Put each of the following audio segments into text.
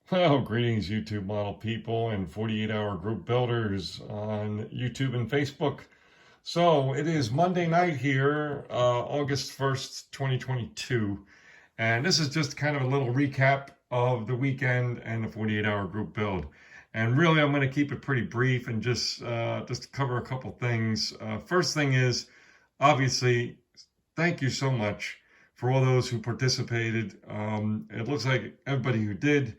Well, greetings, YouTube model people and 48-hour group builders on YouTube and Facebook. So it is Monday night here, August 1st, 2022. And this is just kind of a little recap of the weekend and the 48-hour group build. And really, I'm going to keep it pretty brief and just cover a couple things. First thing is, obviously, thank you so much for all those who participated. It looks like everybody who did,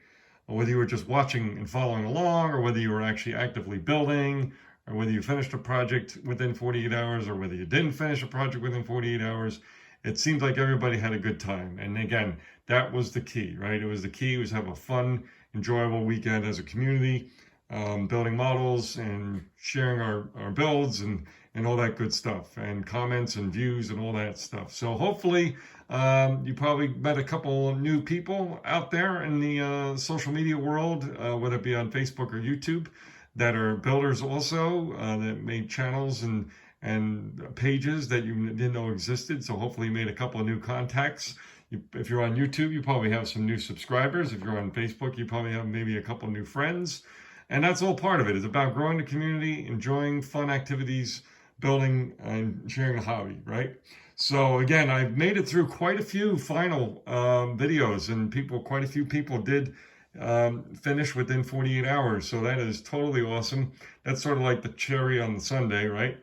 whether you were just watching and following along, or whether you were actually actively building, or whether you finished a project within 48 hours, or whether you didn't finish a project within 48 hours, it seems like everybody had a good time. And again, that was the key, right? It was the key was have a fun, enjoyable weekend as a community, building models and sharing our builds and all that good stuff, and comments and views and all that stuff. So hopefully you probably met a couple new people out there in the social media world, whether it be on Facebook or YouTube, that are builders also, that made channels and pages that you didn't know existed. So hopefully you made a couple of new contacts. If you're on YouTube, you probably have some new subscribers. If you're on Facebook, you probably have maybe a couple new friends. And that's all part of it. It's about growing the community, enjoying fun activities, building and sharing a hobby, right? So again, I've made it through quite a few final videos, and quite a few people did finish within 48 hours. So that is totally awesome. That's sort of like the cherry on the sundae, right?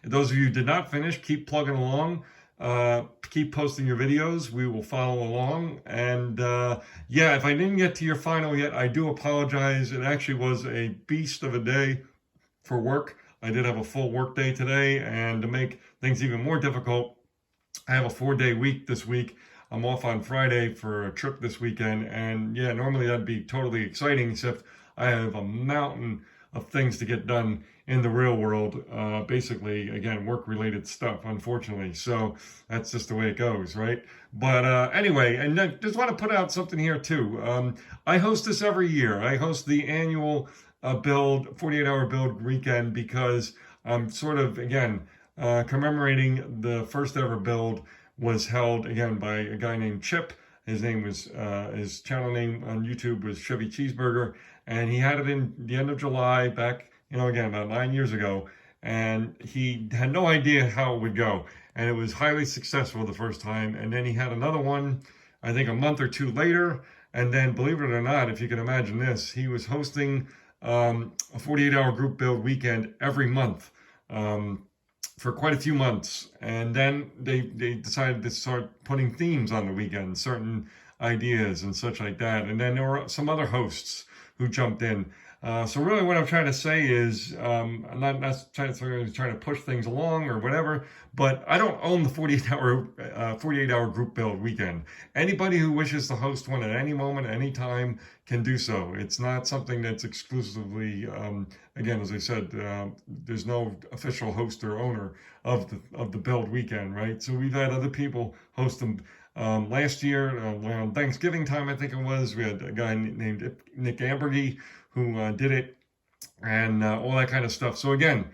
Those of you who did not finish, keep plugging along. Keep posting your videos. We will follow along. And yeah, if I didn't get to your final yet, I do apologize. It actually was a beast of a day for work. I did have a full work day today, and to make things even more difficult, I have a 4-day week this week. I'm off on Friday for a trip this weekend, and yeah, normally that'd be totally exciting, except I have a mountain of things to get done in the real world. Basically, again, work-related stuff, unfortunately. So that's just the way it goes, right? But anyway, and I just want to put out something here too. I host this every year. I host the annual build, 48-hour build weekend, because I'm sort of, again, commemorating the first ever build was held, again, by a guy named Chip. His channel name on YouTube was Chevy Cheeseburger, and he had it in the end of July back, again, about 9 years ago, and he had no idea how it would go, and it was highly successful the first time. And then he had another one, I think a month or two later, and then, believe it or not, if you can imagine this, he was hosting a 48-hour group build weekend every month for quite a few months. And then they decided to start putting themes on the weekend, certain ideas and such like that. And then there were some other hosts who jumped in. So really what I'm trying to say is, I'm not trying to push things along or whatever, but I don't own the 48-hour group build weekend. Anybody who wishes to host one at any moment, any time, can do so. It's not something that's exclusively, again, as I said, there's no official host or owner of the build weekend, right? So we've had other people host them. Last year, around Thanksgiving time, I think it was, we had a guy named Nick Ambergy who did it, and all that kind of stuff. So again,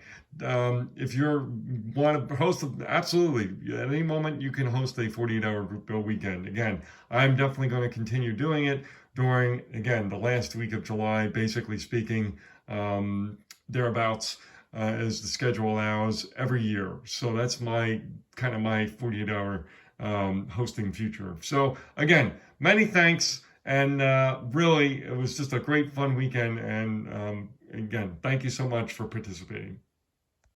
if you want to host, absolutely, at any moment you can host a 48-hour group build weekend. Again, I'm definitely going to continue doing it during, again, the last week of July, basically speaking, thereabouts, as the schedule allows every year. So that's my 48-hour hosting future. So again, many thanks. And really, it was just a great fun weekend. And again, thank you so much for participating.